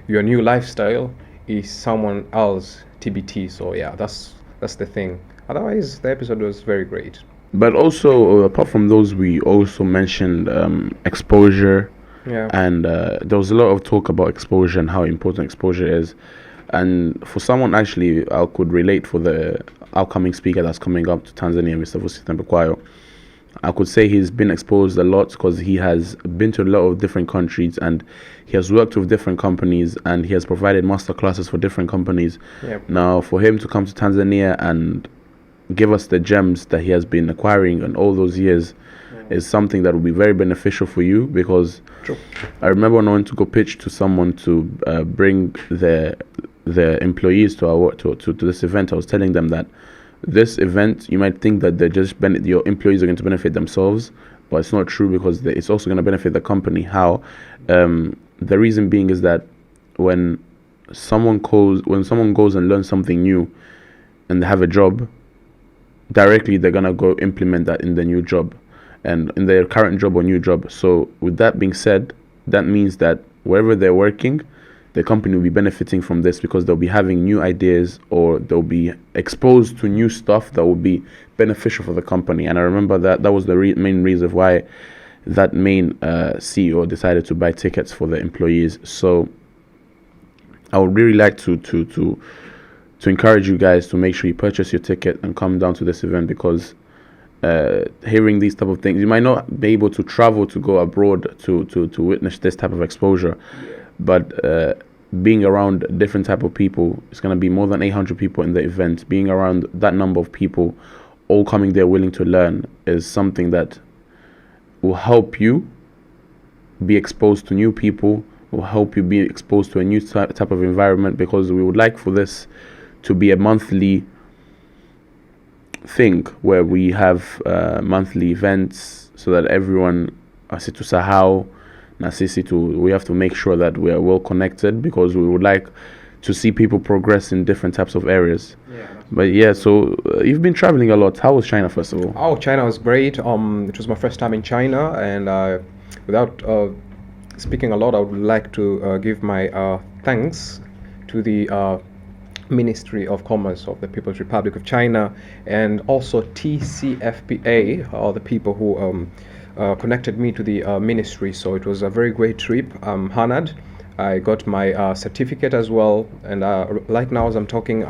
your new lifestyle is someone else TBT. So yeah, that's the thing. Otherwise, the episode was very great. But also, apart from those, we also mentioned exposure, Yeah. and there was a lot of talk about exposure and how important exposure is. And for someone actually, I could relate for the upcoming speaker that's coming up to Tanzania, Mr. Vusi Thembekwayo. I could say he's been exposed a lot because he has been to a lot of different countries and he has worked with different companies and he has provided master classes for different companies. Yep. Now, for him to come to Tanzania and give us the gems that he has been acquiring in all those years is something that will be very beneficial for you, because True. I remember when I went to go pitch to someone to bring the employees to this event. I was telling them that this event, you might think that your employees are going to benefit themselves, but it's not true, because it's also going to benefit the company. How? The reason being is that when someone goes and learns something new and they have a job, directly they're gonna go implement that in the new job and in their current job or new job. So with that being said, that means that wherever they're working, the company will be benefiting from this, because they'll be having new ideas or they'll be exposed to new stuff that will be beneficial for the company. And I remember that was the main reason why that main CEO decided to buy tickets for the employees. So I would really like to encourage you guys to make sure you purchase your ticket and come down to this event, because hearing these type of things, you might not be able to travel to go abroad to witness this type of exposure, but being around different type of people, it's going to be more than 800 people in the event. Being around that number of people all coming there willing to learn is something that will help you be exposed to new people, will help you be exposed to a new type of environment, because we would like for this to be a monthly thing where we have monthly events, so that everyone we have to make sure that we are well connected, because we would like to see people progress in different types of areas. Yeah. But yeah, so you've been traveling a lot. How was China, first of all? Oh, China was great. It was my first time in China, and without speaking a lot, I would like to give my thanks to the Ministry of Commerce of the People's Republic of China, and also TCFPA, the people who connected me to the ministry. So it was a very great trip. I'm honored. I got my certificate as well, and right now as I'm talking,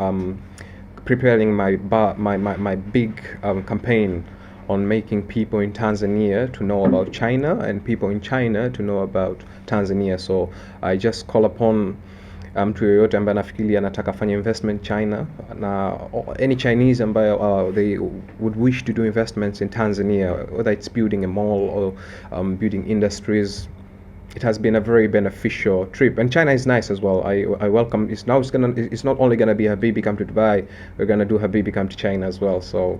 preparing my big campaign on making people in Tanzania to know about China and people in China to know about Tanzania. So I just call upon mtu yoyote ambaye anafikiria anataka fanya investment China, na any Chinese ambayo they would wish to do investments in Tanzania, whether it's building a mall or building industries. It has been a very beneficial trip, and China is nice as well. I welcome. It's not only gonna be Habibi come to Dubai. We're gonna do Habibi come to China as well. So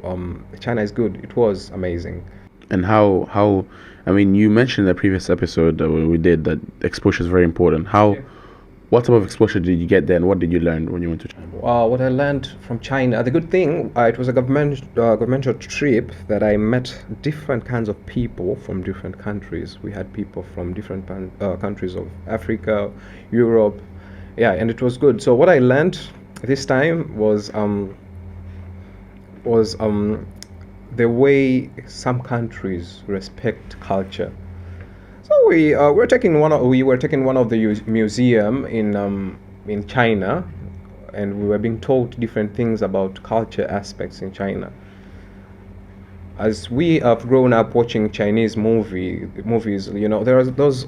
China is good. It was amazing. And how I mean, you mentioned in the previous episode that we did that exposure is very important. What type of exposure did you get there, and what did you learn when you went to China? What I learned from China, the good thing, it was a governmental trip that I met different kinds of people from different countries. We had people from different countries of Africa, Europe, yeah, and it was good. So what I learned this time was the way some countries respect culture. So we were taking one of the museum in China, and we were being told different things about culture aspects in China. As we have grown up watching Chinese movies, there are those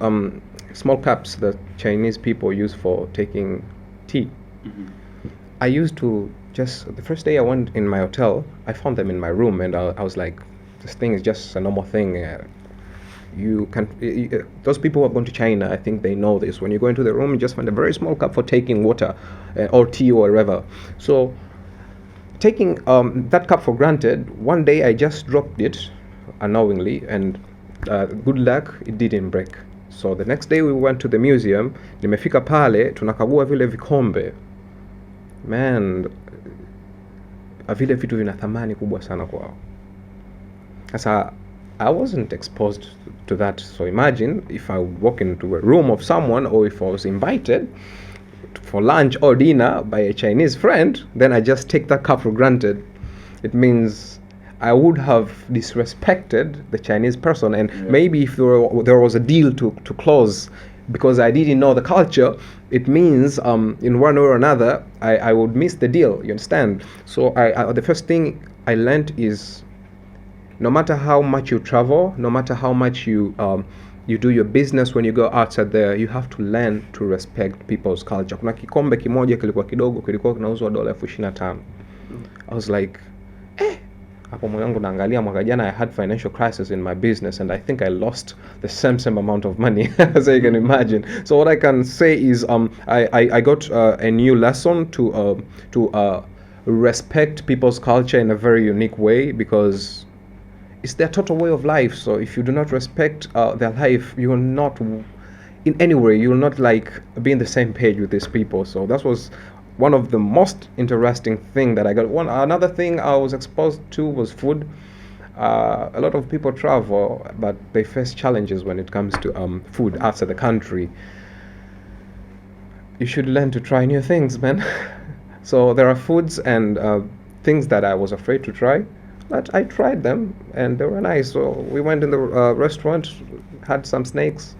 small cups that Chinese people use for taking tea. Mm-hmm. I used to the first day I went in my hotel, I found them in my room, and I was like, this thing is just a normal thing. Those people who have gone to China, I think they know this. When you go into the room, you just find a very small cup for taking water or tea or whatever. So taking that cup for granted, one day I just dropped it unknowingly, and good luck, it didn't break. So the next day we went to the museum. Nimefika pale, tunakagua vile vikombe. Man, vile vitu vina thamani kubwa sana kwao. Sasa I wasn't exposed to that. So imagine if I would walk into a room of someone, or if I was invited for lunch or dinner by a Chinese friend, then I just take that cup for granted. It means I would have disrespected the Chinese person, and maybe if there was a deal to close because I didn't know the culture, it means in one way or another I would miss the deal. You understand? So the first thing I learned is, no matter how much you travel, no matter how much you do your business, when you go outside there, you have to learn to respect people's culture. Kuna kikombe kimoja kilikuwa kidogo, kilikuwa kinauzwa $25. I was like, hapo moyo wangu naangalia, mwaka jana I had financial crisis in my business and I think I lost the same amount of money, as you can imagine. So what I can say is I got a new lesson to respect people's culture in a very unique way, because it's their total way of life. So if you do not respect their life, you will not, in any way, you will not like be in the same page with these people. So that was one of the most interesting thing that I got. Another thing I was exposed to was food. A lot of people travel, but they face challenges when it comes to food outside the country. You should learn to try new things, man. So there are foods and things that I was afraid to try, but I tried them and they were nice. So we went in the restaurant, had some snakes.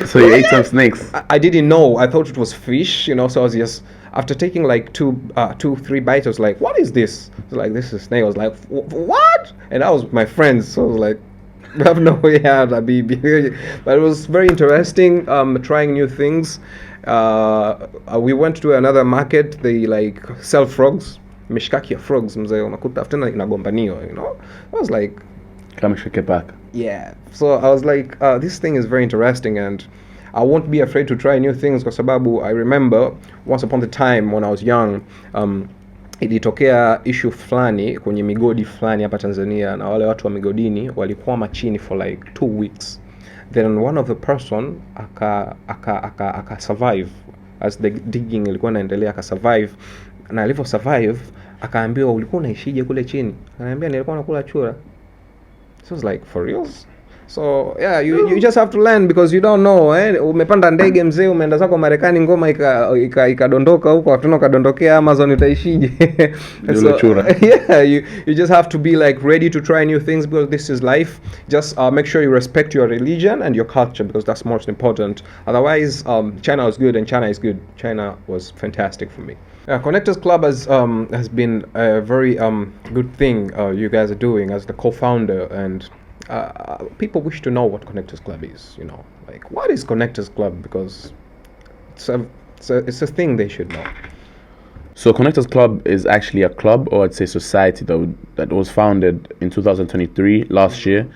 So you ate some snakes? I didn't know. I thought it was fish, you know. So I was just, after taking like two, 3 bites, I was like, "What is this?" I was like, "This is snake." I was like, "What?" And I was with my friends, so I was like, I have no way out. But it was very interesting, trying new things. We went to another market. They like sell frogs, mishkaki ya frogs, mzee, unakuta after inagombaniwa, you know. I was like, come shake back. Yeah. So I was like, this thing is very interesting, and I won't be afraid to try new things, kwa sababu I remember once upon a time when I was young, ilitokea issue fulani kwenye migodi fulani hapa Tanzania, na wale watu wa migodini walikuwa machini for like 2 weeks. Then one of the person aka survive as the digging ilikuwa inaendelea, aka survive, na alivyo survive akaambiwa, ulikuwa unaishije kule chini? Akaniambia, nilikuwa nakula chura. So I was like, for reals? So yeah, you just have to learn, because you don't know, umepanda ndege mzee, umeenda zako Marekani, ngoma ikadondoka huko, hatuna kadondokea Amazon, utaishije? So yeah, you just have to be like ready to try new things, because this is life. Just make sure you respect your religion and your culture, because that's most important. Otherwise, China was good and China is good. China was fantastic for me. Connectors Club has been a very good thing you guys are doing as the co-founder, and people wish to know what Connectors Club is. You know, like, what is Connectors Club? Because it's a thing they should know. So Connectors Club is actually a club, or I'd say society, that was founded in 2023, last year,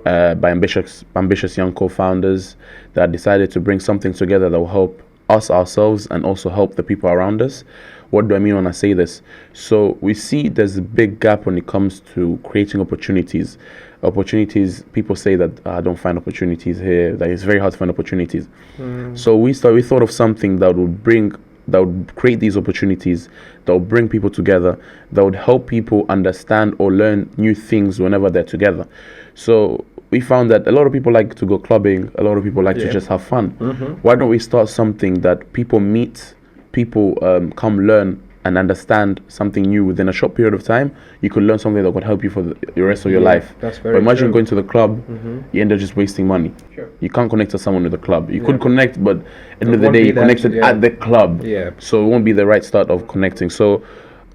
by ambitious young co-founders that decided to bring something together that will help us ourselves and also help the people around us. What do I mean when I say this? So we see there's a big gap when it comes to creating opportunities. People say that I don't find opportunities here, that it's very hard to find opportunities. So we thought of something that would create these opportunities, that would bring people together, that would help people understand or learn new things whenever they're together. So we found that a lot of people like to go clubbing, a lot of people like to just have fun. Why don't we start something that people meet, people come learn and understand something new within a short period of time? You could learn something that could help you for the rest of your life. That's very But imagine true. going to the club, you end up just wasting money. Sure. You can't connect to someone with the club. You could connect, but at the end of the won't day, be you that, connected at the club. Yeah. So it won't be the right start of connecting. So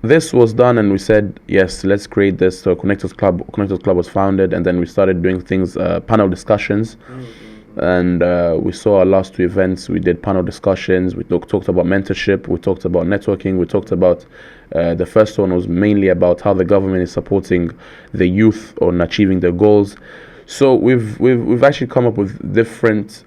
this was done, and we said, yes, let's create this. So Connectors Club was founded, and then we started doing things, panel discussions. And we saw our last 2 events. We did panel discussions. We talked about mentorship. We talked about networking. We talked about the first one was mainly about how the government is supporting the youth on achieving their goals. So we've actually come up with different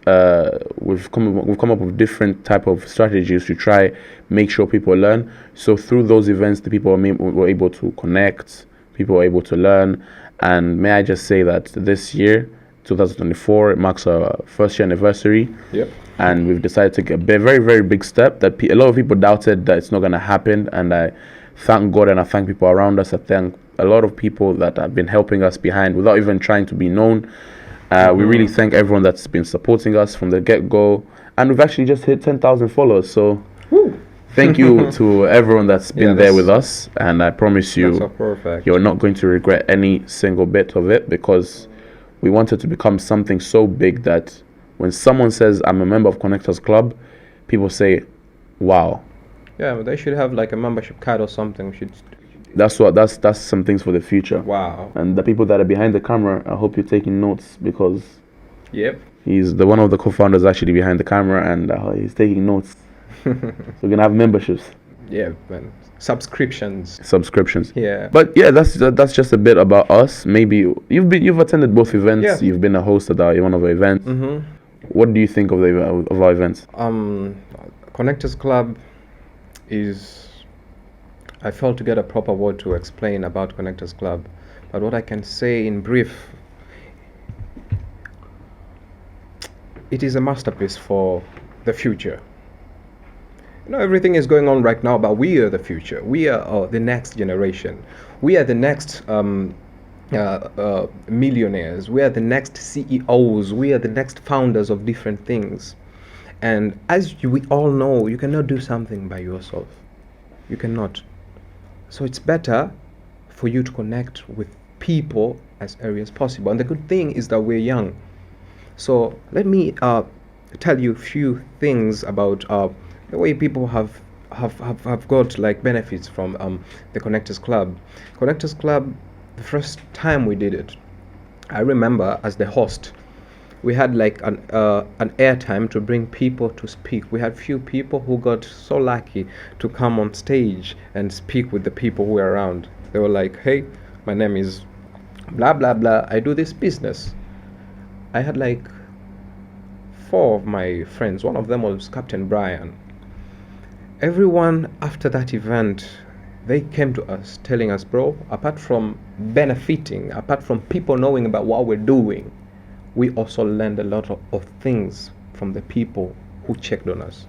we've come up with different type of strategies to try make sure people learn. So through those events, the people were able to connect. People were able to learn. And may I just say that this year, 2024, it marks our first year anniversary. Yep. And we've decided to take a very, very big step that a lot of people doubted that it's not going to happen. And I thank God and I thank people around us. I thank a lot of people that have been helping us behind without even trying to be known. We really thank everyone that's been supporting us from the get-go. and we've actually just hit 10,000 followers. So Woo. thank you to everyone that's been Yeah, there with us, and I promise That's you, so perfect. you're not going to regret any single bit of it, because we wanted to become something so big that when someone says I'm a member of Connectors Club, people say, "Wow." Yeah, but they should have like a membership card or something. We should. That's some things for the future. Wow. And the people that are behind the camera, I hope you're taking notes, because Yep. he's one of the co-founders actually behind the camera, and he's taking notes. So we're gonna have memberships, Yeah, man. Subscriptions. subscriptions. Yeah. But yeah, that's just a bit about us. Maybe you've attended both events. Yeah. You've been a host at one of our events. Mm-hmm. What do you think of our events? Connectors Club is. I failed to get a proper word to explain about Connectors Club, but what I can say in brief, it is a masterpiece for the future. You know, everything is going on right now, but we are the future. We are the next generation. We are the next millionaires. We are the next CEOs. We are the next founders of different things. And as we all know, you cannot do something by yourself. You cannot. So it's better for you to connect with people as early as possible. And the good thing is that we're young. So let me tell you a few things about the way people have got like benefits from the Connectors Club. Connectors Club, the first time we did it, I remember as the host, we had like an airtime to bring people to speak. We had few people who got so lucky to come on stage and speak with the people who were around. They were like, "Hey, my name is blah blah blah. I do this business." I had like 4 of my friends. One of them was Captain Brian. Everyone after that event, they came to us telling us, "Bro, apart from benefiting, apart from people knowing about what we're doing, we also learned a lot of things from the people who checked on us."